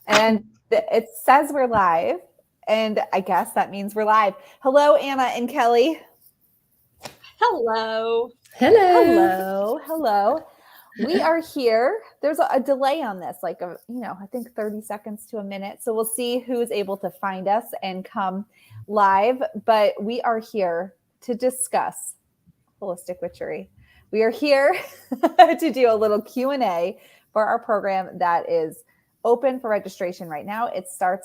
And it says we're live, and I guess that means we're live. Hello, Anna and Kelly. Hello. Hello. Hello. We are here. There's a delay on this, like I think 30 seconds to a minute. So we'll see who's able to find us and come live. But we are here to discuss holistic witchery. We are here to do a little Q&A for our program that is open for registration right now.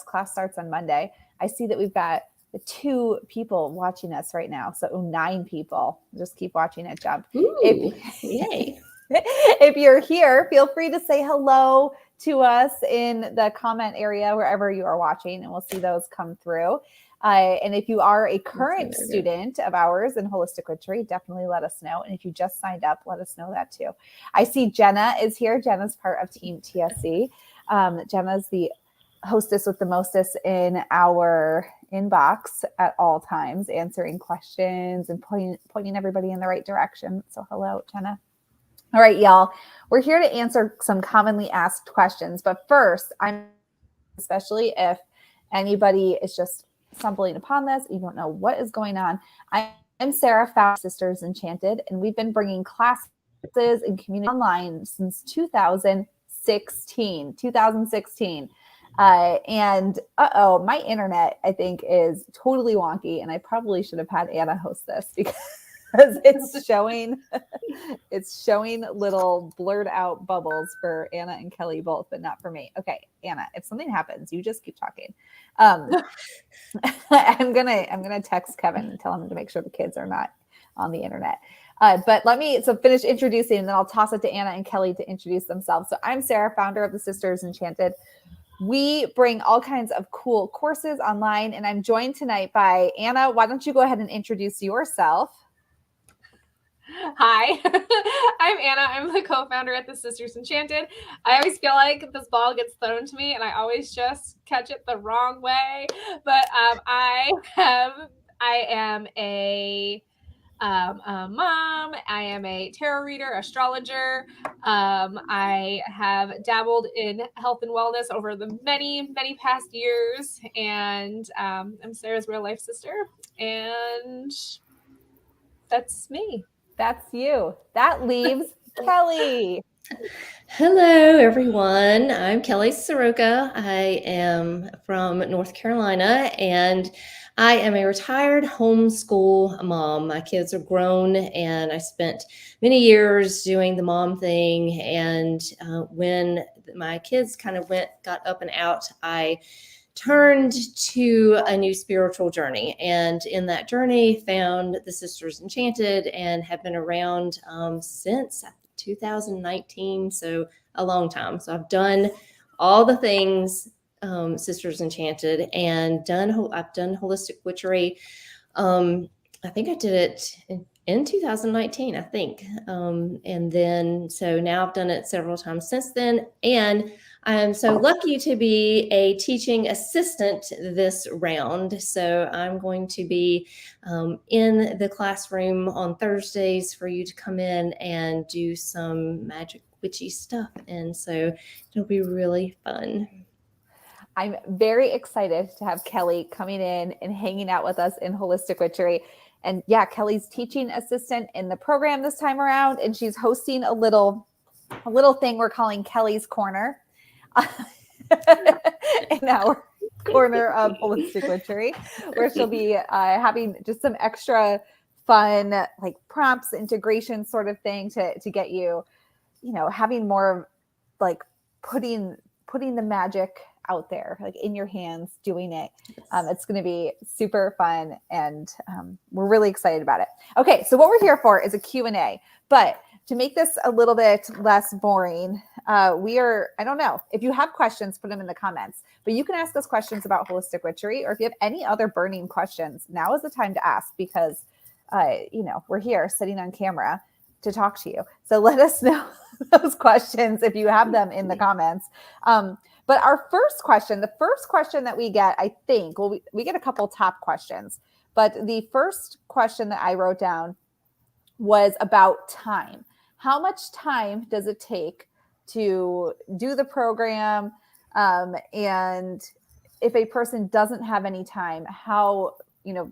Class starts on Monday. I see that we've got 2 people watching us right now. So 9 people. Just keep watching it jump. Ooh, yay. If you're here, feel free to say hello to us in the comment area wherever you are watching, and we'll see those come through. And if you are a current student of ours in Holistic Witchery, definitely let us know. And if you just signed up, let us know that too. I see Jenna is here. Jenna's part of Team TSC. Jenna's the hostess with the mostest in our inbox at all times, answering questions and pointing everybody in the right direction. So hello, Jenna. All right, y'all. We're here to answer some commonly asked questions. But first, especially if anybody is just stumbling upon this, you don't know what is going on. I'm Sarah, founder Sisters Enchanted, and we've been bringing classes and community online since 2016. And my internet, I think, is totally wonky, and I probably should have had Anna host this because it's showing little blurred out bubbles for Anna and Kelly both, but not for me. Okay, Anna, if something happens, you just keep talking. I'm gonna text Kevin and tell him to make sure the kids are not on the internet. But let me finish introducing, and then I'll toss it to Anna and Kelly to introduce themselves. So I'm Sarah, founder of the Sisters Enchanted. We bring all kinds of cool courses online, and I'm joined tonight by Anna. Why don't you go ahead and introduce yourself? Hi, I'm Anna. I'm the co-founder at the Sisters Enchanted. I always feel like this ball gets thrown to me and I always just catch it the wrong way. But I am a mom. I am a tarot reader, astrologer. I have dabbled in health and wellness over the many past years, and I'm Sarah's real life sister, and that's me. That's you. That leaves Kelly. Hello, everyone. I'm Kelly Soroka. I am from North Carolina, and I am a retired homeschool mom. My kids are grown, and I spent many years doing the mom thing. And when my kids kind of got up and out, I turned to a new spiritual journey, and in that journey found the Sisters Enchanted and have been around since 2019, so a long time. So I've done all the things Sisters Enchanted, and I've done holistic witchery. I think I did it in 2019, I think. And then, so now I've done it several times since then. And I am so lucky to be a teaching assistant this round. So I'm going to be in the classroom on Thursdays for you to come in and do some magic witchy stuff. And so it'll be really fun. I'm very excited to have Kelly coming in and hanging out with us in Holistic Witchery. And yeah, Kelly's teaching assistant in the program this time around, and she's hosting a little thing we're calling Kelly's Corner in our corner of Holistic Witchery, where she'll be having just some extra fun, like prompts, integration sort of thing to get you, having more like putting the magic out there, like in your hands, doing it. It's going to be super fun, and we're really excited about it. Okay, so what we're here for is a Q&A, but to make this a little bit less boring, I don't know, if you have questions, put them in the comments, but you can ask us questions about holistic witchery, or if you have any other burning questions, now is the time to ask, because we're here sitting on camera to talk to you. So let us know those questions if you have them in the comments. But our first question, the first question that we get, I think, well, we get a couple top questions, but the first question that I wrote down was about time. How much time does it take to do the program? And if a person doesn't have any time, how,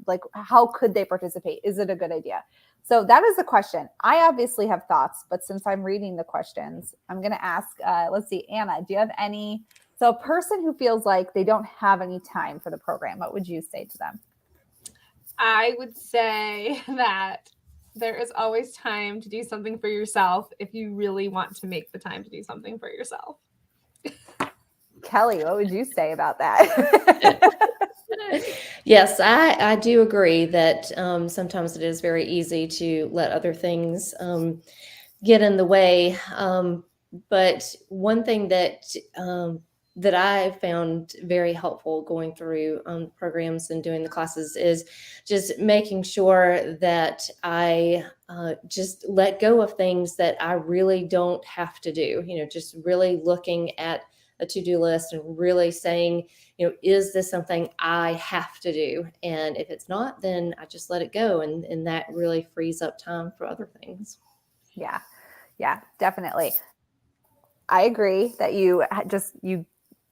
like how could they participate? Is it a good idea? So that is the question. I obviously have thoughts, but since I'm reading the questions, I'm going to ask, let's see, Anna, do you have any? So a person who feels like they don't have any time for the program, what would you say to them? I would say that there is always time to do something for yourself if you really want to make the time to do something for yourself. Kelly, what would you say about that? Yes, I do agree that sometimes it is very easy to let other things get in the way. But one thing that I found very helpful going through programs and doing the classes is just making sure that I just let go of things that I really don't have to do. Just really looking at a to-do list and really saying, is this something I have to do? And if it's not, then I just let it go. And that really frees up time for other things. Yeah, definitely. I agree that you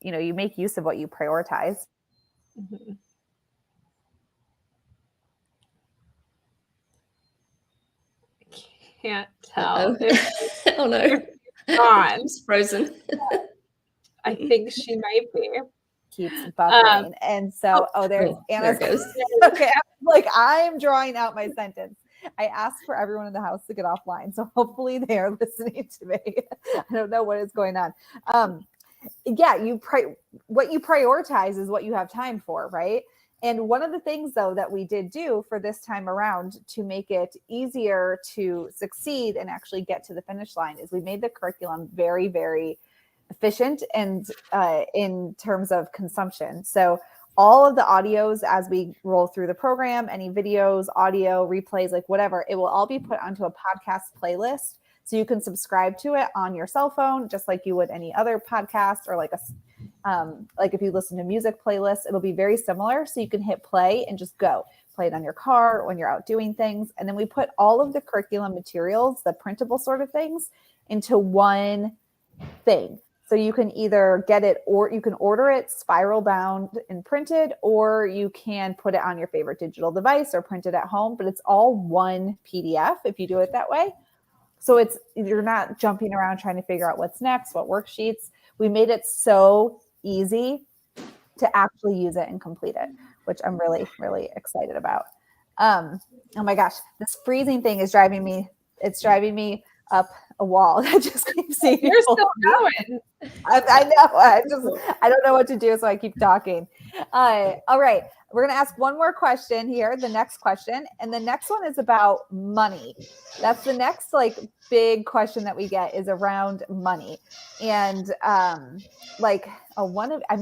make use of what you prioritize. Mm-hmm. Can't tell. Oh no. Gone. It's frozen. I think she might be. Keeps buffering. And so, there's Anna's. There it goes. Okay, I'm drawing out my sentence. I asked for everyone in the house to get offline, so hopefully they are listening to me. I don't know what is going on. Yeah, what you prioritize is what you have time for, right? And one of the things, though, that we did do for this time around to make it easier to succeed and actually get to the finish line is we made the curriculum very, very efficient and in terms of consumption. So all of the audios as we roll through the program, any videos, audio, replays, like whatever, it will all be put onto a podcast playlist. So you can subscribe to it on your cell phone, just like you would any other podcast, or like if you listen to music playlists, it'll be very similar. So you can hit play and just go play it on your car when you're out doing things. And then we put all of the curriculum materials, the printable sort of things, into one thing. So you can either get it, or you can order it spiral bound and printed, or you can put it on your favorite digital device or print it at home, but it's all one PDF if you do it that way. So you're not jumping around trying to figure out what's next, what worksheets. We made it so easy to actually use it and complete it, which I'm really, really excited about. Oh my gosh, this freezing thing is driving me. It's driving me up a wall. I just keep seeing You're still going. I know. I don't know what to do, so I keep talking. All right. We're going to ask one more question here, the next question. And the next one is about money. That's the next big question that we get is around money. And I'm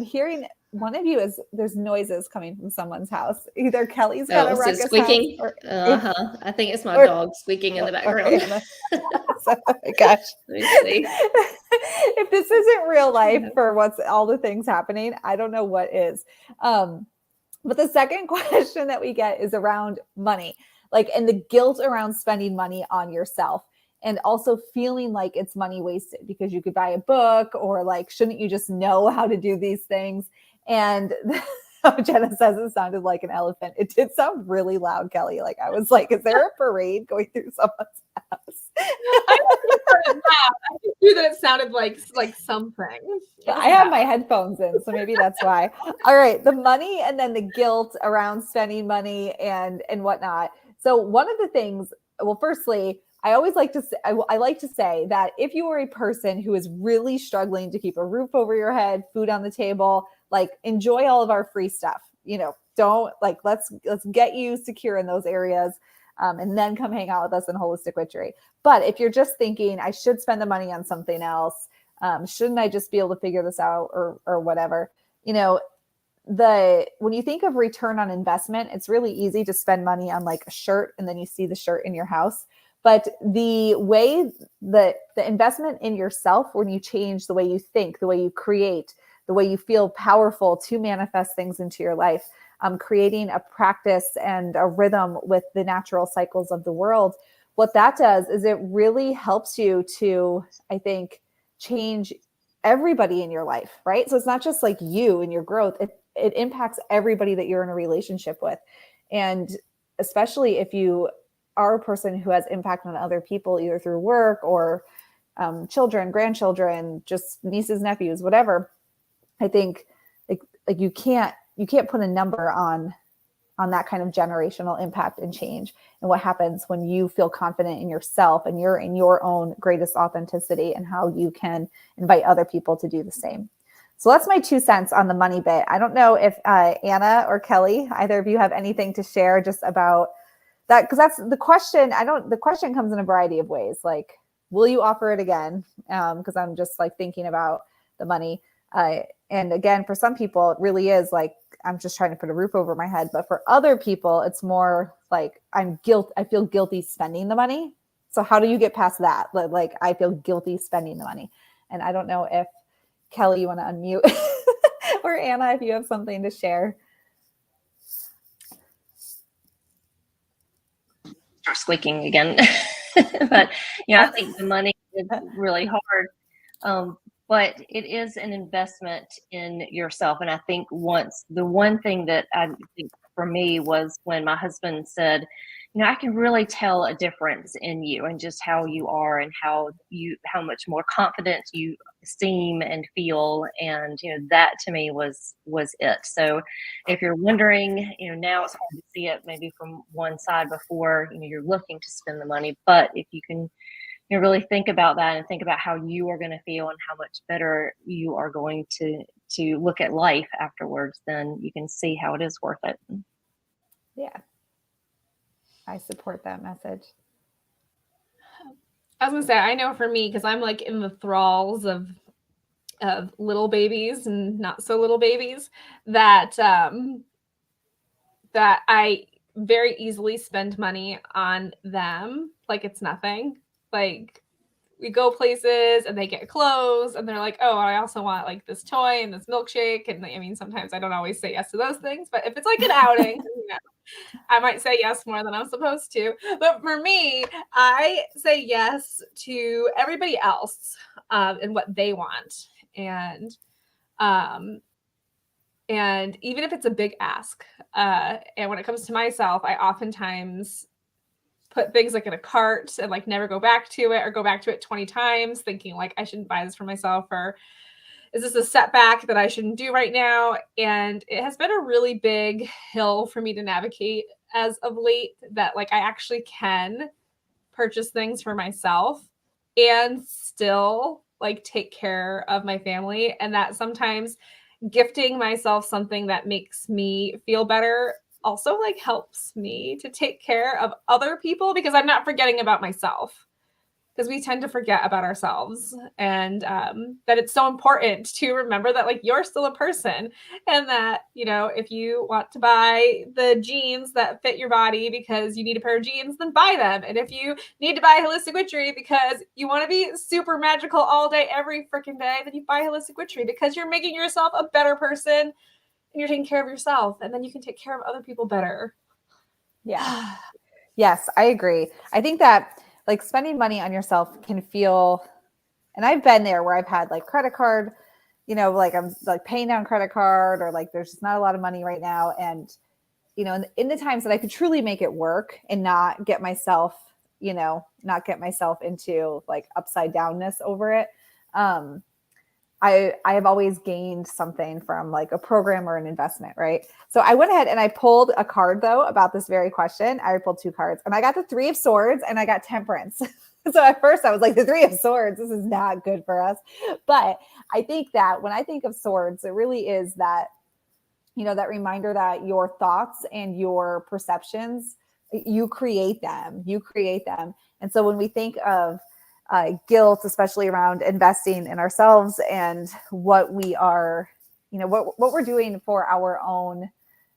hearing one of you there's noises coming from someone's house. Either Kelly's got a ruckus squeaking. House I think it's my dog squeaking in the background. Okay. Oh my gosh. Let me see. If this isn't real life for what's all the things happening, I don't know what is. But the second question that we get is around money, and the guilt around spending money on yourself, and also feeling like it's money wasted because you could buy a book, or shouldn't you just know how to do these things? And Jenna says it sounded like an elephant. It did sound really loud, Kelly. I was like, is there a parade going through someone's house? I just knew that it sounded like something. I have my headphones in, so maybe that's why. All right, the money and then the guilt around spending money and whatnot. So one of the things, well, firstly, I always like to say, I like to say that if you are a person who is really struggling to keep a roof over your head, food on the table, enjoy all of our free stuff. Don't let's get you secure in those areas. And then come hang out with us in Holistic Witchery. But if you're just thinking, I should spend the money on something else, shouldn't I just be able to figure this out or whatever? When you think of return on investment, it's really easy to spend money on a shirt and then you see the shirt in your house. But the way that the investment in yourself, when you change the way you think, the way you create, the way you feel powerful to manifest things into your life, creating a practice and a rhythm with the natural cycles of the world, what that does is it really helps you to, I think, change everybody in your life, right? So it's not just like you and your growth. It impacts everybody that you're in a relationship with. And especially if you are a person who has impact on other people, either through work or children, grandchildren, just nieces, nephews, whatever. I think like you can't put a number on that kind of generational impact and change, and what happens when you feel confident in yourself and you're in your own greatest authenticity, and how you can invite other people to do the same. So that's my 2 cents on the money bit. I don't know if Anna or Kelly, either of you have anything to share just about that, because that's the question. The question comes in a variety of ways. Like, will you offer it again? Because I'm just like thinking about the money. And again, for some people, it really is like, I'm just trying to put a roof over my head. But for other people, it's more like I feel guilty spending the money. So how do you get past that? Like, I feel guilty spending the money. And I don't know if Kelly, you want to unmute or Anna, if you have something to share. Start squeaking again. But I think the money is really hard. But it is an investment in yourself. And I think the one thing that I think for me was when my husband said, I can really tell a difference in you and just how you are and how much more confident you seem and feel. And, that to me was it. So if you're wondering, now it's hard to see it maybe from one side before, you're looking to spend the money. But if you can really think about that and think about how you are going to feel and how much better you are going to look at life afterwards, then you can see how it is worth it. Yeah. I support that message. I was gonna say, I know for me, because I'm like in the thralls of little babies and not so little babies, that that I very easily spend money on them like it's nothing. Like, we go places and they get clothes and they're like, oh, I also want like this toy and this milkshake. And I mean, sometimes I don't always say yes to those things, but if it's like an outing, I might say yes more than I'm supposed to. But for me, I say yes to everybody else and what they want. And even if it's a big ask, and when it comes to myself, I oftentimes put things like in a cart and like never go back to it, or go back to it 20 times thinking like I shouldn't buy this for myself, or is this a setback that I shouldn't do right now? And it has been a really big hill for me to navigate as of late, that like I actually can purchase things for myself and still like take care of my family, and that sometimes gifting myself something that makes me feel better also like helps me to take care of other people, because I'm not forgetting about myself, because we tend to forget about ourselves, and that it's so important to remember that like you're still a person, and that, if you want to buy the jeans that fit your body because you need a pair of jeans, then buy them. And if you need to buy holistic witchery because you want to be super magical all day, every freaking day, then you buy holistic witchery, because you're making yourself a better person and you're taking care of yourself, and then you can take care of other people better. Yeah. Yes, I agree. I think that like spending money on yourself can feel, and I've been there where I've had like credit card, like I'm like paying down credit card, or like there's just not a lot of money right now. And, in the times that I could truly make it work and not get myself into like upside downness over it. I have always gained something from like a program or an investment, right? So I went ahead and I pulled a card though about this very question. I pulled 2 cards, and I got the 3 of Swords and I got Temperance. So at first I was like, the 3 of Swords, this is not good for us. But I think that when I think of Swords, it really is that, that reminder that your thoughts and your perceptions, you create them. And so when we think of guilt, especially around investing in ourselves and what we are, what we're doing for our own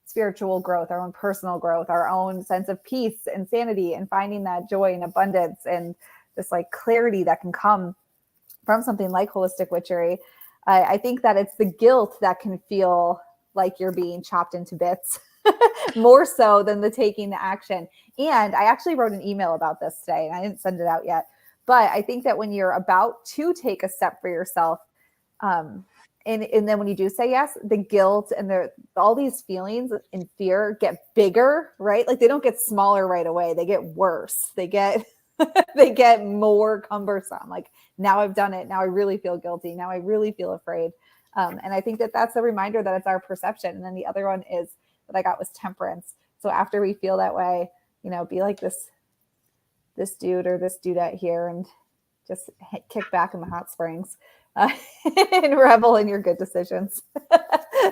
spiritual growth, our own personal growth, our own sense of peace and sanity, and finding that joy and abundance and this like clarity that can come from something like holistic witchery. I think that it's the guilt that can feel like you're being chopped into bits more so than the taking the action. And I actually wrote an email about this today, and I didn't send it out yet. But I think that when you're about to take a step for yourself, And then when you do say yes, the guilt and all these feelings and fear get bigger, right? Like they don't get smaller right away. They get worse. They get they get more cumbersome. Like now I've done it. Now I really feel guilty. Now I really feel afraid. And I think that that's a reminder that it's our perception. And then the other one is that I got was temperance. So after we feel that way, be like this dude or this dudette here and just kick back in the hot springs and revel in your good decisions.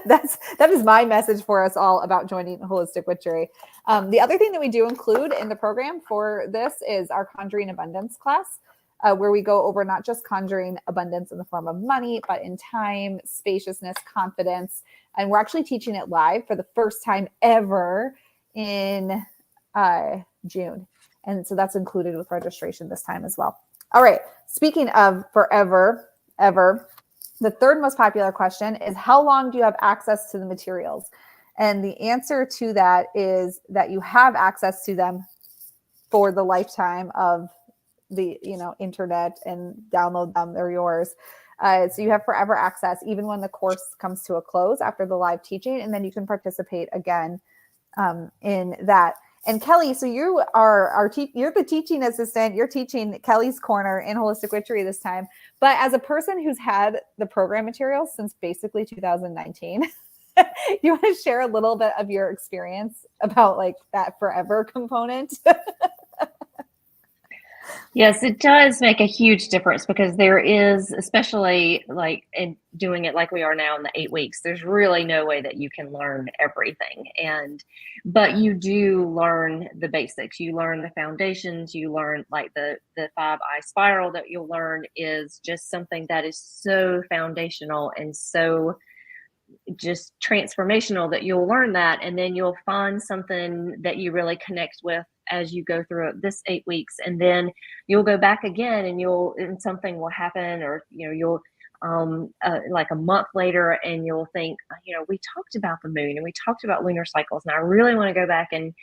That is my message for us all about joining Holistic Witchery. The other thing that we do include in the program for this is our Conjuring Abundance class, where we go over not just conjuring abundance in the form of money, but in time, spaciousness, confidence. And we're actually teaching it live for the first time ever in June. And so that's included with registration this time as well. All right. Speaking of forever, ever, the third most popular question is, how long do you have access to the materials? And the answer to that is that you have access to them for the lifetime of the internet, and download them. They're yours. So you have forever access, even when the course comes to a close after the live teaching, and then you can participate again in that. And Kelly, so you are you're the teaching assistant. You're teaching Kelly's Corner in Holistic Witchery this time. But as a person who's had the program materials since basically 2019, you want to share a little bit of your experience about like that forever component? Yes, it does make a huge difference, because there is, especially like in doing it like we are now in the 8 weeks, there's really no way that you can learn everything. But you do learn the basics. You learn the foundations. You learn like the 5-eye spiral that you'll learn is just something that is so foundational and so just transformational that you'll learn that, and then you'll find something that you really connect with as you go through this 8 weeks, and then you'll go back again and something will happen, or you'll like a month later, and you'll think, we talked about the moon and we talked about lunar cycles, and I really want to go back and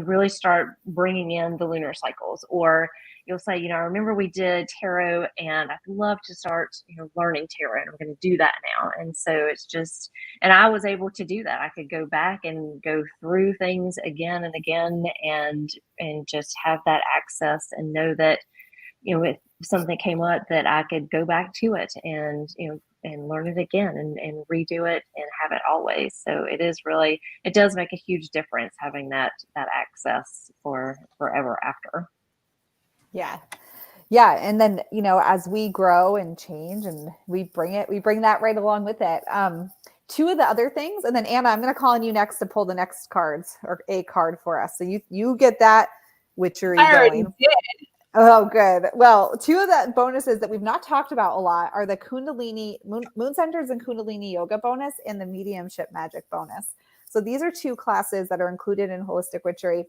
really start bringing in the lunar cycles. Or you'll say, I remember we did tarot, and I'd love to start, learning tarot, and I'm going to do that now. And so it's just, and I was able to do that. I could go back and go through things again and again, and just have that access, and know that, if something came up, that I could go back to it and, and learn it again and redo it and have it always. So it does make a huge difference having that access for forever after. Yeah. Yeah. And then, as we grow and change, and we bring that right along with it. Two of the other things, and then Anna, I'm going to call on you next to pull the next cards, or a card for us. So you get that witchery going. Did. Oh, good. Well, two of the bonuses that we've not talked about a lot are the Kundalini Moon Centers and Kundalini Yoga bonus, and the Mediumship Magic bonus. So these are two classes that are included in Holistic Witchery.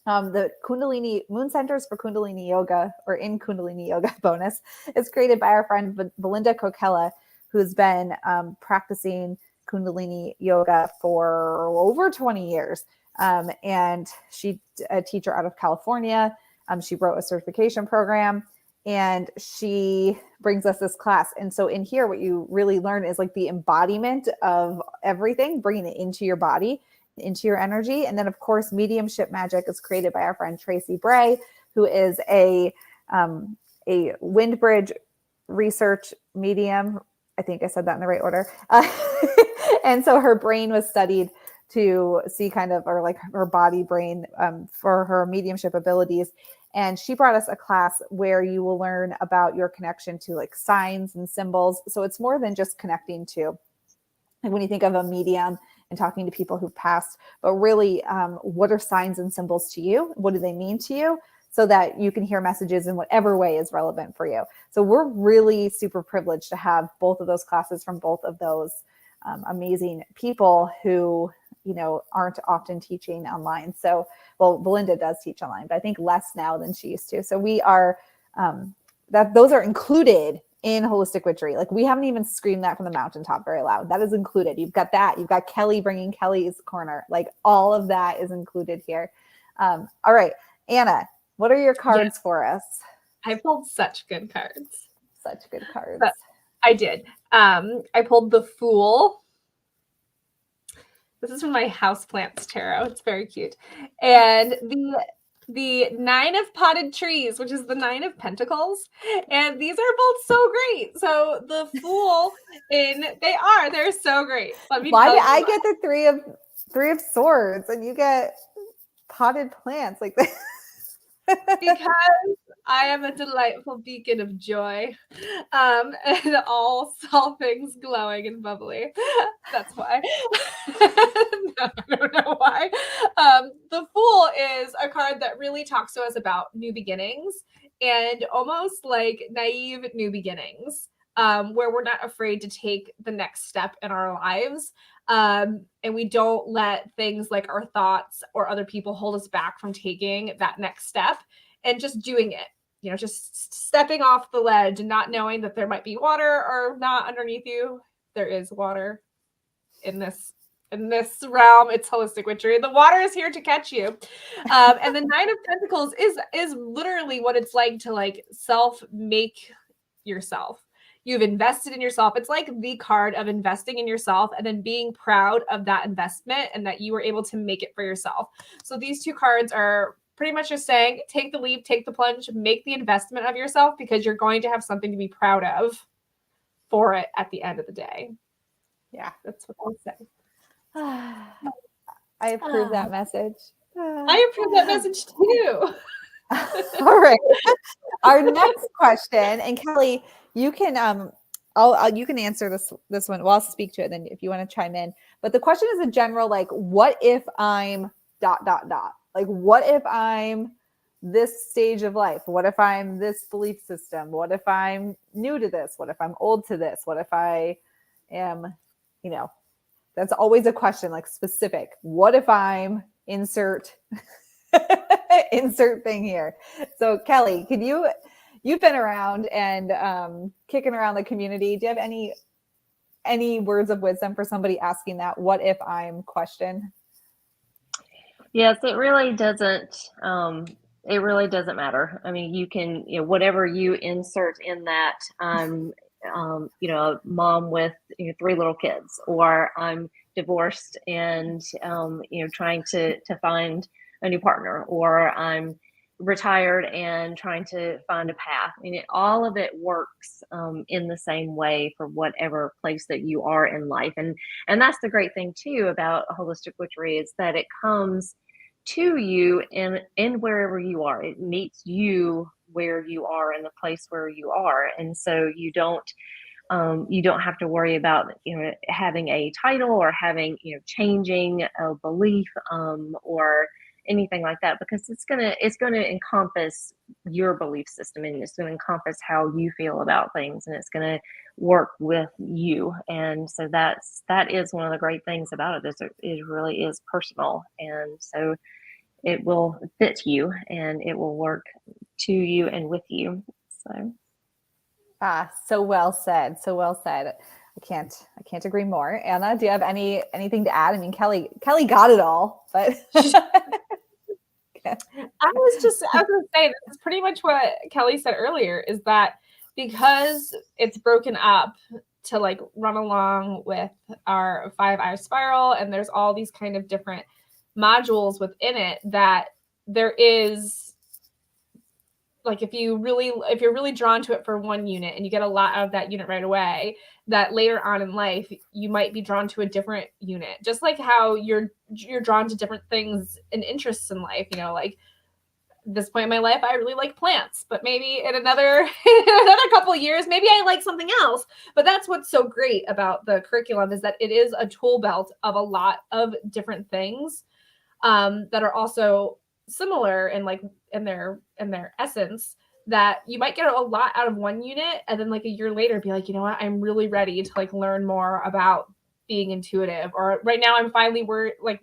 The Kundalini Moon Centers for Kundalini Yoga, or in Kundalini Yoga bonus, is created by our friend Belinda Kokella, who's been practicing Kundalini Yoga for over 20 years. And she's a teacher out of California. She wrote a certification program, and she brings us this class. And so in here, what you really learn is like the embodiment of everything, bringing it into your body, into your energy. And then of course, Mediumship Magic is created by our friend Tracy Bray, who is a Windbridge research medium. I think I said that in the right order. And so her brain was studied to see kind of, or like her body brain for her mediumship abilities. And she brought us a class where you will learn about your connection to like signs and symbols. So it's more than just connecting to, like when you think of a medium and talking to people who've passed, but really what are signs and symbols to you? What do they mean to you? So that you can hear messages in whatever way is relevant for you. So we're really super privileged to have both of those classes from both of those amazing people who, aren't often teaching online. So, well, Belinda does teach online, but I think less now than she used to. So we are, those are included in Holistic Witchery. Like we haven't even screamed that from the mountaintop very loud. That is included. You've got that. You've got Kelly bringing Kelly's Corner. Like all of that is included here. All right, Anna, what are your cards for us? I pulled such good cards. Such good cards. But I did. I pulled the Fool. This is from my Houseplants Tarot. It's very cute. And the Nine of Potted Trees, which is the Nine of Pentacles. And these are both so great. So the Fool they're so great. Why did I get the three of swords and you get potted plants like this? Because I am a delightful beacon of joy, and all things glowing and bubbly. That's why. No, I don't know why. The Fool is a card that really talks to us about new beginnings and almost like naive new beginnings, where we're not afraid to take the next step in our lives. And we don't let things like our thoughts or other people hold us back from taking that next step and just doing it, just stepping off the ledge and not knowing that there might be water or not underneath you. There is water in this realm. It's holistic witchery. The water is here to catch you. And the Nine of Pentacles is literally what it's like to self-make yourself. You've invested in yourself. It's like the card of investing in yourself and then being proud of that investment and that you were able to make it for yourself. So these two cards are pretty much just saying, take the leap, take the plunge, make the investment of yourself because you're going to have something to be proud of for it at the end of the day. Yeah, that's what I'll say. I approve that message. I approve that message too. All right. Our next question, and Kelly, you can you can answer this one. Well, I'll speak to it then if you want to chime in. But the question is a general, like, what if I'm ... Like, what if I'm this stage of life? What if I'm this belief system? What if I'm new to this? What if I'm old to this? What if I am, that's always a question, like specific. What if I'm insert thing here? So Kelly, you've been around and kicking around the community. Do you have any words of wisdom for somebody asking that what if I'm question? Yes, it really doesn't. It really doesn't matter. I mean, you can, whatever you insert in that. A mom with 3 little kids, or I'm divorced and trying to find a new partner, or I'm retired and trying to find a path. I mean, all of it works in the same way for whatever place that you are in life, and that's the great thing too about holistic witchery is that it comes to you in wherever you are. It meets you where you are in the place where you are, and so you don't have to worry about having a title or having changing a belief or anything like that, because it's gonna encompass your belief system, and it's gonna encompass how you feel about things, and it's gonna work with you. And so that is one of the great things about it, is it really is personal, and so it will fit you and it will work to you and with you. So well said. So well said. I can't agree more. Anna, do you have anything to add? I mean, Kelly got it all, but I was going to say, this is pretty much what Kelly said earlier, is that because it's broken up to like run along with our 5-eye spiral, and there's all these kind of different modules within it, that there is, like, if you're really drawn to it for one unit and you get a lot out of that unit right away, that later on in life you might be drawn to a different unit, just like how you're drawn to different things and interests in life. Like this point in my life, I really like plants, but maybe in another couple of years, maybe I like something else. But that's what's so great about the curriculum, is that it is a tool belt of a lot of different things that are also similar in their essence, that you might get a lot out of one unit, and then like a year later be like, you know what, I'm really ready to like learn more about being intuitive, or right now I'm finally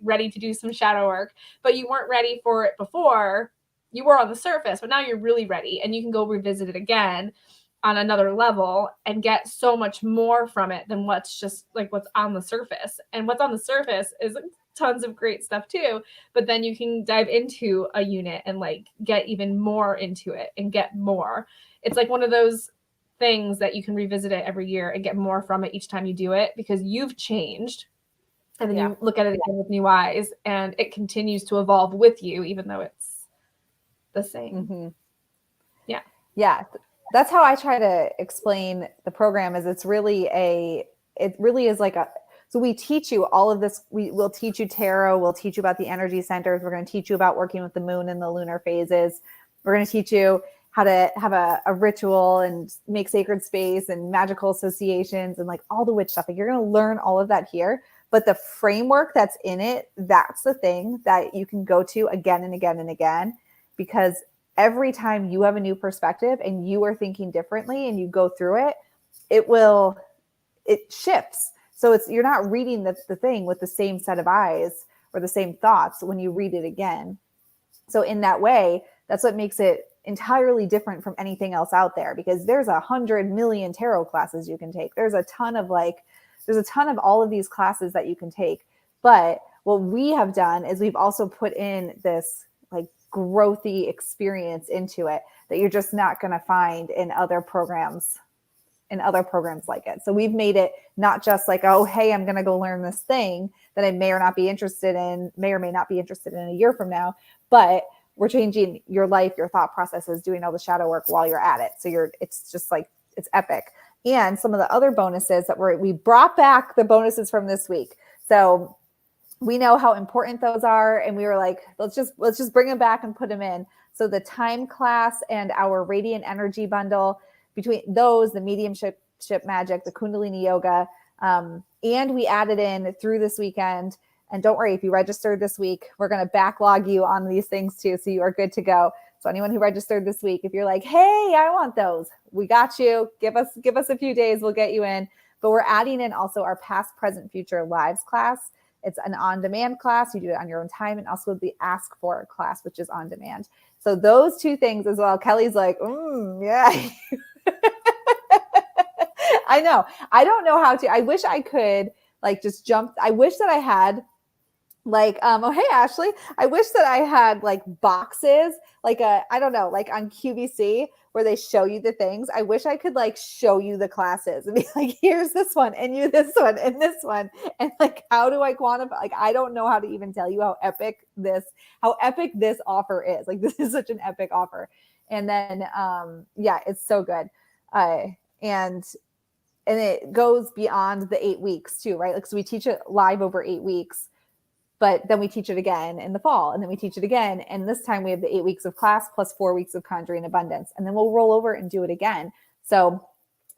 ready to do some shadow work, but you weren't ready for it before. You were on the surface, but now you're really ready, and you can go revisit it again on another level and get so much more from it than what's on the surface. And what's on the surface is tons of great stuff too, but then you can dive into a unit and like get even more into it and get more. It's like one of those things that you can revisit it every year and get more from it each time you do it, because you've changed. And then you look at it again with new eyes, and it continues to evolve with you, even though it's the same. Mm-hmm. Yeah. Yeah. That's how I try to explain the program. Is it really is like so we teach you all of this. We'll teach you tarot. We'll teach you about the energy centers. We're going to teach you about working with the moon and the lunar phases. We're going to teach you how to have a ritual and make sacred space and magical associations and like all the witch stuff. Like you're going to learn all of that here. But the framework that's in it, that's the thing that you can go to again and again and again, because every time you have a new perspective and you are thinking differently and you go through it, it shifts. So you're not reading the thing with the same set of eyes or the same thoughts when you read it again. So in that way, that's what makes it entirely different from anything else out there, because there's 100 million tarot classes you can take. There's a ton of all of these classes that you can take. But what we have done is we've also put in this like growthy experience into it that you're just not going to find in other programs like it. So we've made it not just like, oh, hey, I'm going to go learn this thing that I may or may not be interested in a year from now, but we're changing your life, your thought processes, doing all the shadow work while you're at it. So it's just like, it's epic. And some of the other bonuses that we brought back the bonuses from this week. So we know how important those are. And we were like, let's just bring them back and put them in. So the time class and our radiant energy bundle, between those, the mediumship magic, the Kundalini yoga, and we added in through this weekend. And don't worry, if you registered this week, we're going to backlog you on these things too. So you are good to go. So anyone who registered this week, if you're like, hey, I want those, we got you. Give us a few days. We'll get you in. But we're adding in also our past, present, future lives class. It's an on-demand class. You do it on your own time. And also the Ask For class, which is on demand. So those two things as well. Kelly's like, yeah. I know. I don't know how to. I wish I could like just jump. I wish that I had like, oh, hey, Ashley, I wish that I had like boxes, like I don't know, like on QVC where they show you the things. I wish I could like show you the classes and be like, here's this one and you this one and this one. And like, how do I quantify? Like, I don't know how to even tell you how epic this offer is. Like, this is such an epic offer. And then, yeah, it's so good. And it goes beyond the 8 weeks too, right? Like, so we teach it live over 8 weeks. But then we teach it again in the fall, and then we teach it again. And this time we have the 8 weeks of class plus 4 weeks of Conjuring Abundance. And then we'll roll over and do it again. So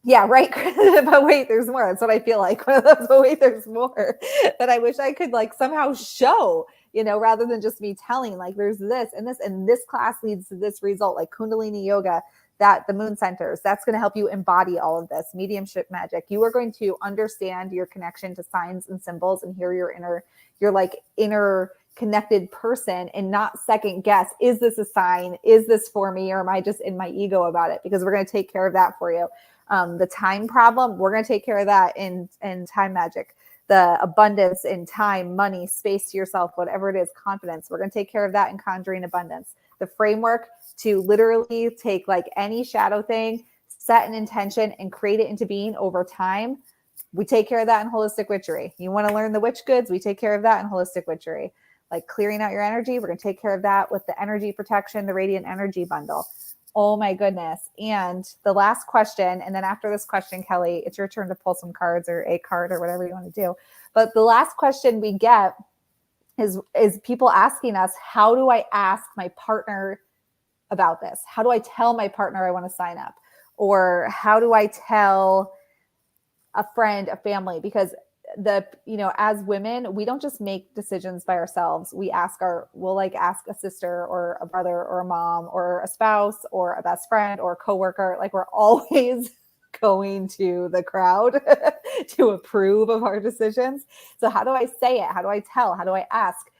yeah, right. But wait, there's more. That's what I feel like. But wait, there's more that I wish I could like somehow show, rather than just me telling like there's this, and this class leads to this result, like Kundalini yoga, that the moon centers, that's going to help you embody all of this mediumship magic. You are going to understand your connection to signs and symbols and hear your inner connected person and not second guess, is this a sign? Is this for me? Or am I just in my ego about it? Because we're going to take care of that for you. The time problem, we're going to take care of that in time magic. The abundance in time, money, space to yourself, whatever it is, confidence, we're going to take care of that in Conjuring Abundance. The framework to literally take like any shadow thing, set an intention and create it into being over time. We take care of that in Holistic Witchery. You want to learn the witch goods? We take care of that in Holistic Witchery. Like clearing out your energy, we're going to take care of that with the energy protection, the radiant energy bundle. Oh my goodness. And the last question, and then after this question, Kelly, it's your turn to pull some cards or a card or whatever you want to do. But the last question we get is people asking us, how do I ask my partner about this? How do I tell my partner I want to sign up? Or how do I tell a friend, a family? Because as women, we don't just make decisions by ourselves. We'll ask a sister or a brother or a mom or a spouse or a best friend or a coworker. Like, we're always going to the crowd to approve of our decisions. So how do I say it? How do I tell? How do I ask?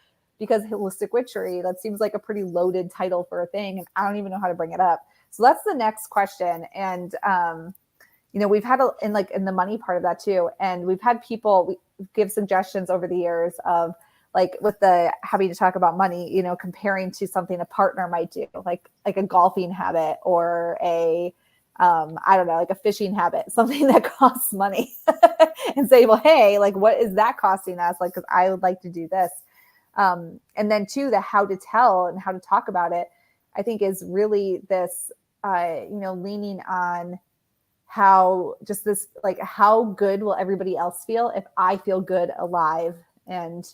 Because Holistic Witchery, that seems like a pretty loaded title for a thing, and I don't even know how to bring it up. So that's the next question. And we've had in the money part of that too. And we've had people give suggestions over the years of like, with the having to talk about money, comparing to something a partner might do, like a golfing habit or a I don't know, like a fishing habit, something that costs money and say, well, hey, like, what is that costing us? Like, cause I would like to do this. And then two, the how to tell and how to talk about it, I think is really this, leaning on how just this, like, how good will everybody else feel if I feel good, alive, and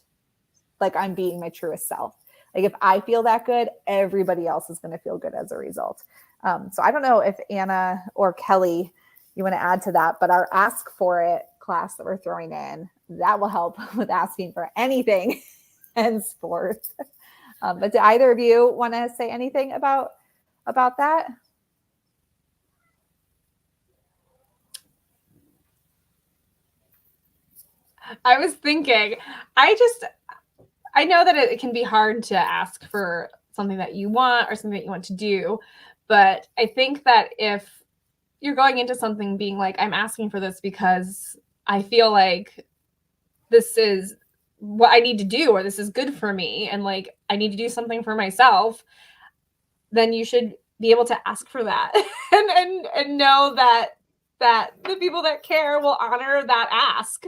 like I'm being my truest self. Like if I feel that good, everybody else is going to feel good as a result. So I don't know if Anna or Kelly, you want to add to that, but our Ask For It class that we're throwing in, that will help with asking for anything henceforth. But do either of you want to say anything about that? I was thinking, I know that it can be hard to ask for something that you want or something that you want to do, but I think that if you're going into something being like, I'm asking for this because I feel like this is what I need to do, or this is good for me, and like I need to do something for myself, then you should be able to ask for that and know that the people that care will honor that ask.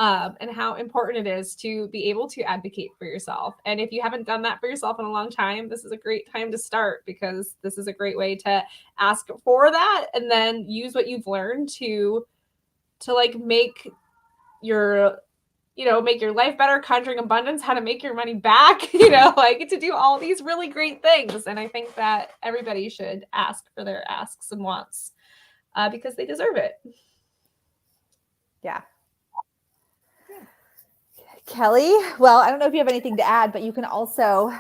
And how important it is to be able to advocate for yourself. And if you haven't done that for yourself in a long time, this is a great time to start, because this is a great way to ask for that and then use what you've learned to like make your life better, conjuring abundance, how to make your money back, like to do all these really great things. And I think that everybody should ask for their asks and wants because they deserve it. Yeah. Kelly, well, I don't know if you have anything to add, but you can also,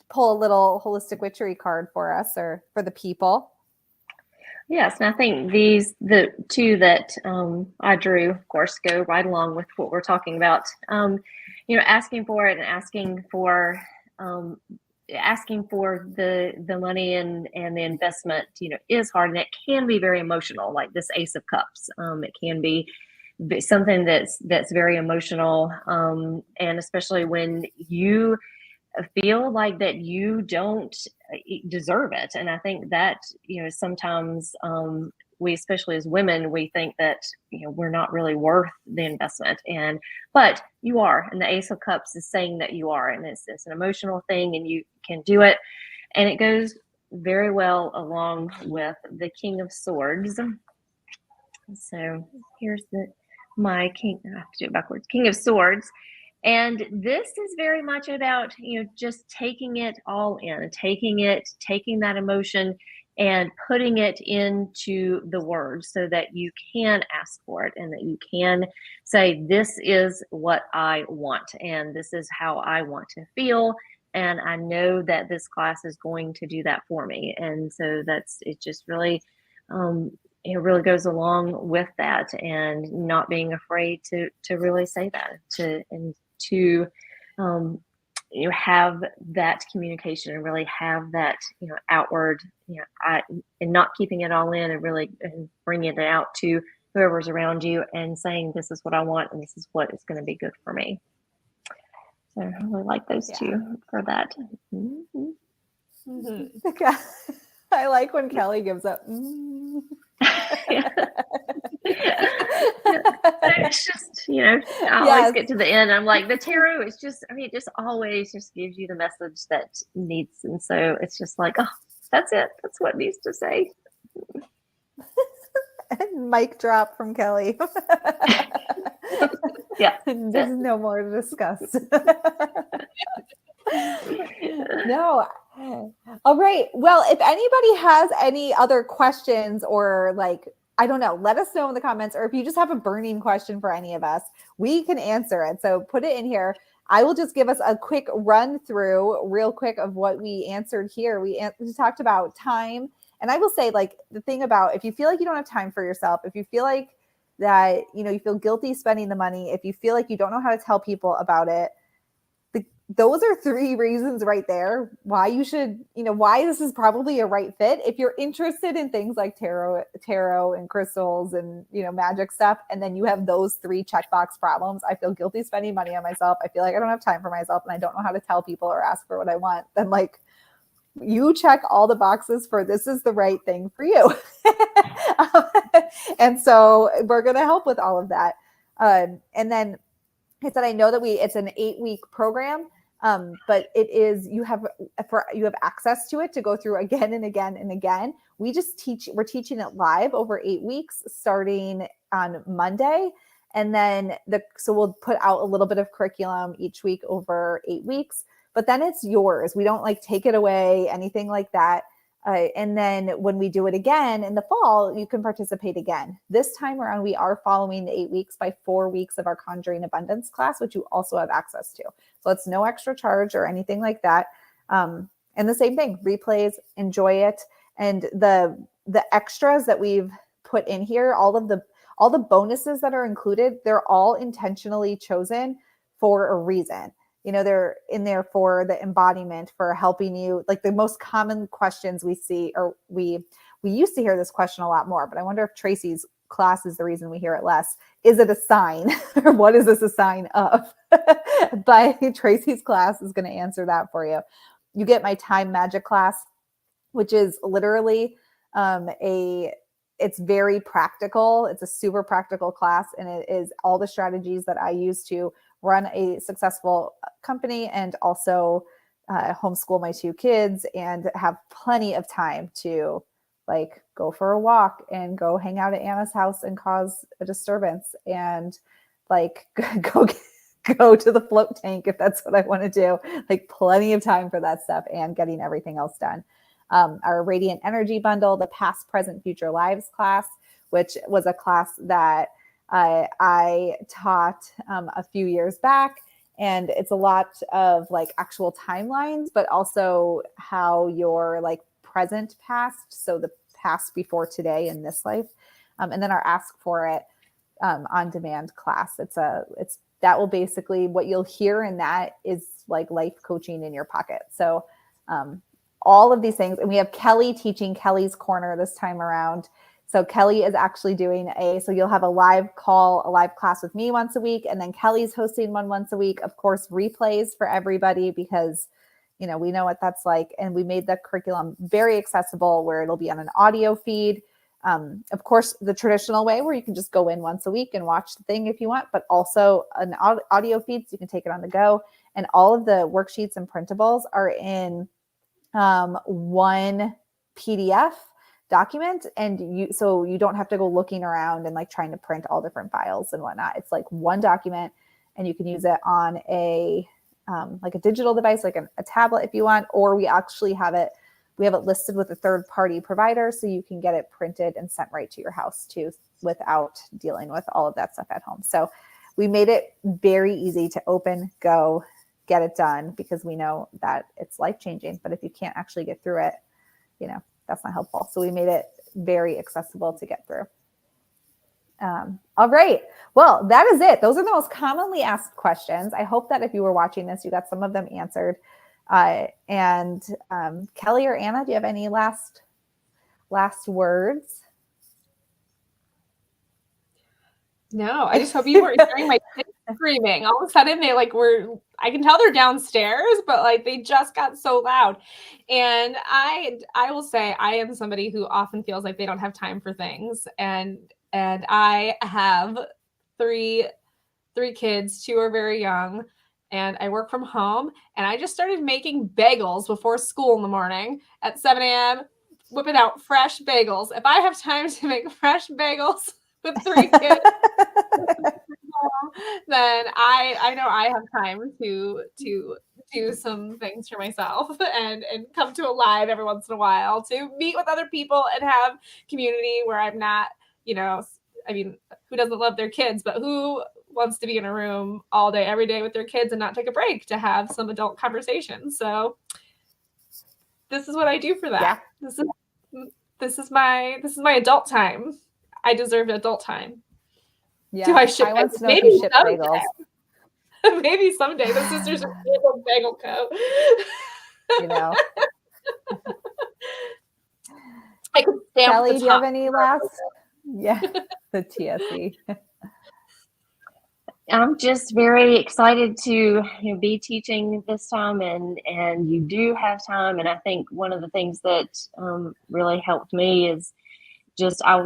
pull a little holistic witchery card for us or for the people. Yes, and I think the two that I drew, of course, go right along with what we're talking about. Asking for it and asking for the money and the investment, is hard, and it can be very emotional. Like this Ace of Cups, it can be something that's very emotional, and especially when you feel like that you don't deserve it. And I think that sometimes we, especially as women, we think that we're not really worth the investment, but you are. And the Ace of Cups is saying that you are, and it's an emotional thing, and you can do it. And it goes very well along with the King of Swords. So here's my king. I have to do it backwards. King of Swords. And this is very much about, just taking it all in, taking that emotion and putting it into the words so that you can ask for it and that you can say, this is what I want and this is how I want to feel. And I know that this class is going to do that for me. And so it just really, it really goes along with that, and not being afraid to really say that, to have that communication and really have that outward, and not keeping it all in, and really bringing it out to whoever's around you and saying, this is what I want and this is what is going to be good for me. So I really like those two for that. Mm-hmm. Mm-hmm. I like when Kelly gives up. Mm. It's just, I always get to the end. I'm like, the tarot is just, it just always just gives you the message that needs. And so it's just like, oh, that's it. That's what it needs to say. And mic drop from Kelly. Yeah. There's no more to discuss. No. All right. Well, if anybody has any other questions or I don't know, let us know in the comments, or if you just have a burning question for any of us, we can answer it. So put it in here. I will just give us a quick run through real quick of what we answered here. We talked about time. And I will say, the thing about, if you feel like you don't have time for yourself, if you feel like that, you feel guilty spending the money, if you feel like you don't know how to tell people about it, those are 3 reasons right there why you should, why this is probably a right fit. If you're interested in things like tarot and crystals and, magic stuff, and then you have those 3 checkbox problems, I feel guilty spending money on myself, I feel like I don't have time for myself, and I don't know how to tell people or ask for what I want, then you check all the boxes for this is the right thing for you. And so we're going to help with all of that. And then I said, I know that it's an 8-week program, but it is, you have access to it to go through again and again and again. We're teaching it live over 8 weeks starting on Monday. And then so we'll put out a little bit of curriculum each week over 8 weeks, but then it's yours. We don't like take it away, anything like that. And then when we do it again in the fall, you can participate again. This time around, we are following the 8 weeks by 4 weeks of our Conjuring Abundance class, which you also have access to. So it's no extra charge or anything like that. And the same thing, replays, enjoy it. And the extras that we've put in here, all the bonuses that are included, they're all intentionally chosen for a reason. You know, they're in there for the embodiment, for helping you. Like the most common questions we see, or we used to hear this question a lot more, but I wonder if Tracy's class is the reason we hear it less. Is it a sign? Or what is this a sign of? But Tracy's class is going to answer that for you. You get my time magic class, which is literally it's very practical. It's a super practical class, and it is all the strategies that I use to run a successful company and also homeschool my 2 kids and have plenty of time to like go for a walk and go hang out at Anna's house and cause a disturbance and like go to the float tank if that's what I want to do. Like plenty of time for that stuff and getting everything else done. Our Radiant Energy Bundle, the Past, Present, Future Lives class, which was a class that I taught a few years back. And it's a lot of like actual timelines, but also how your like present past, so the past before today in this life, and then our Ask For It on demand class. That will basically, what you'll hear in that is like life coaching in your pocket. So all of these things, and we have Kelly teaching Kelly's Corner this time around. So Kelly is actually doing so you'll have a live class with me once a week, and then Kelly's hosting one once a week. Of course, replays for everybody because, you know, we know what that's like. And we made the curriculum very accessible where it'll be on an audio feed. Of course, the traditional way where you can just go in once a week and watch the thing if you want, but also an audio feed so you can take it on the go. And all of the worksheets and printables are in one PDF document, and so you don't have to go looking around and like trying to print all different files and whatnot. It's like one document, and you can use it on a like a digital device, like a tablet if you want, or we have it listed with a third-party provider, so you can get it printed and sent right to your house too, without dealing with all of that stuff at home. So we made it very easy to open, go, get it done, because we know that it's life-changing. But if you can't actually get through it, you know, that's not helpful. So we made it very accessible to get through. All right. Well, that is it. Those are the most commonly asked questions. I hope that if you were watching this, you got some of them answered. And Kelly or Anna, do you have any last words? No, I just hope you weren't hearing my kids screaming. All of a sudden I can tell they're downstairs, but like they just got so loud. And I will say I am somebody who often feels like they don't have time for things. And I have three kids, 2 are very young, and I work from home, and I just started making bagels before school in the morning at 7 a.m., whipping out fresh bagels. If I have time to make fresh bagels with 3 kids, then I know I have time to do some things for myself and come to a live every once in a while to meet with other people and have community where I'm not, you know, I mean, who doesn't love their kids, but who wants to be in a room all day, every day with their kids and not take a break to have some adult conversations? So this is what I do for that. Yeah. This is my adult time. I deserve adult time. Yeah, do I ship? I want to know if you ship bagels. Maybe someday the sisters are a bagel co. You know. I could stamp Kelly, the do you have top. any last? Yeah, the TSE. I'm just very excited to be teaching this time, and you do have time. And I think one of the things that really helped me is just I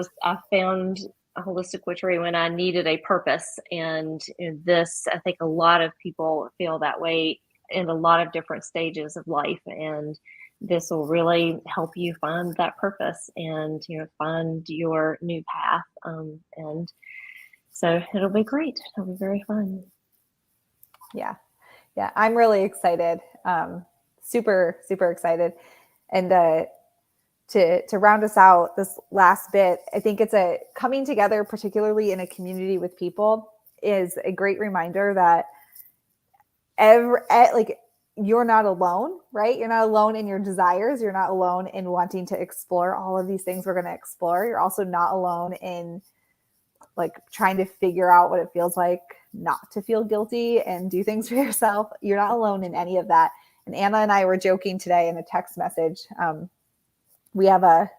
found a holistic witchery when I needed a purpose, and this, I think a lot of people feel that way in a lot of different stages of life, and this will really help you find that purpose and find your new path, and so it'll be great. It'll be very fun. Yeah. I'm really excited. Super, super excited. And to round us out this last bit, I think it's a coming together, particularly in a community with people, is a great reminder that you're not alone, right? You're not alone in your desires. You're not alone in wanting to explore all of these things we're going to explore. You're also not alone in like trying to figure out what it feels like not to feel guilty and do things for yourself. You're not alone in any of that. And Anna and I were joking today in a text message. We have a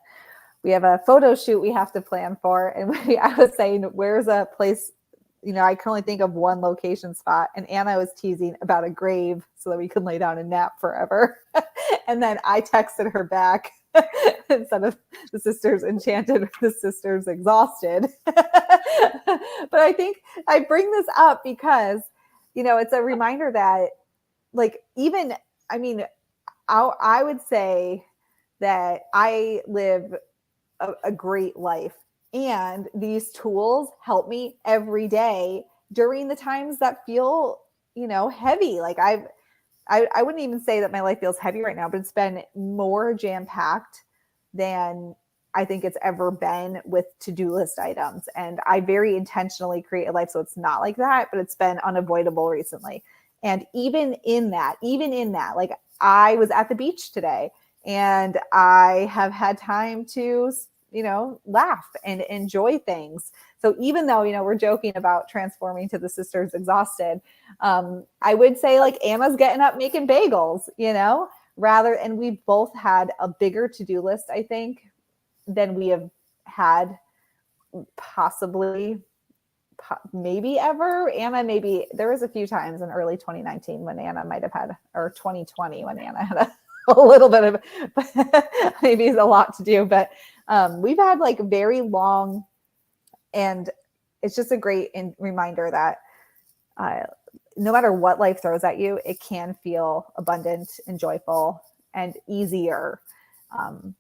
photo shoot we have to plan for. And I was saying, where's a place, I can only think of one location spot. And Anna was teasing about a grave so that we could lay down and nap forever. And then I texted her back instead of the sisters enchanted, the sisters exhausted. But I think I bring this up because, it's a reminder that I would say that I live a great life, and these tools help me every day during the times that feel, heavy. Like I wouldn't even say that my life feels heavy right now, but it's been more jam-packed than I think it's ever been with to-do list items. And I very intentionally create a life so it's not like that, but it's been unavoidable recently. And even in that, like I was at the beach today and I have had time to, laugh and enjoy things. So even though, we're joking about transforming to the sisters exhausted, I would say like Anna's getting up making bagels, and we've both had a bigger to-do list, I think, than we have had maybe ever. Anna, maybe there was a few times in early 2019 when Anna might have had, or 2020 when Anna had a little bit of, maybe it's a lot to do, but we've had like very long, and it's just a great reminder that no matter what life throws at you, it can feel abundant and joyful and easier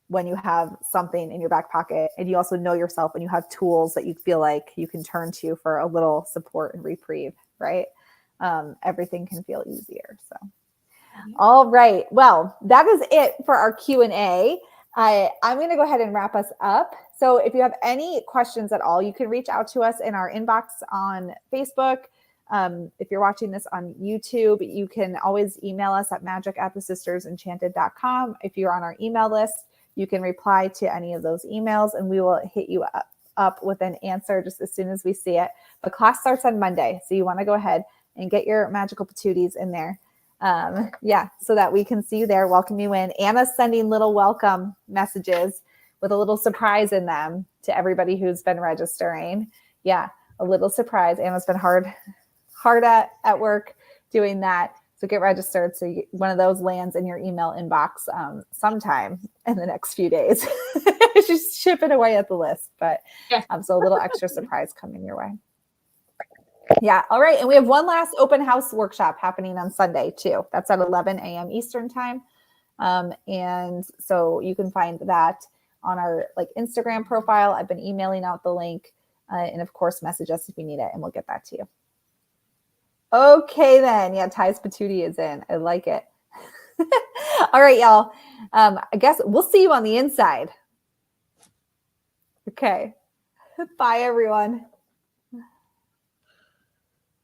when you have something in your back pocket and you also know yourself and you have tools that you feel like you can turn to for a little support and reprieve, right? Everything can feel easier. So, all right. Well, that is it for our Q&A. I'm going to go ahead and wrap us up. So if you have any questions at all, you can reach out to us in our inbox on Facebook. If you're watching this on YouTube, you can always email us at magic@thesistersenchanted.com. If you're on our email list, you can reply to any of those emails and we will hit you up with an answer just as soon as we see it. But class starts on Monday, so you want to go ahead and get your magical patooties in there. So that we can see you there, welcome you in. Anna's sending little welcome messages with a little surprise in them to everybody who's been registering. Yeah, a little surprise. Anna's been hard at work doing that. So get registered. So one of those lands in your email inbox sometime in the next few days. Just ship it away at the list. But so a little extra surprise coming your way. Yeah. All right. And we have one last open house workshop happening on Sunday too. That's at 11 a.m. Eastern time. And so you can find that on our Instagram profile. I've been emailing out the link and of course message us if you need it and we'll get that to you. Okay, then. Yeah, Ty's patootie is in. I like it. All right, y'all. I guess we'll see you on the inside. Okay. Bye, everyone.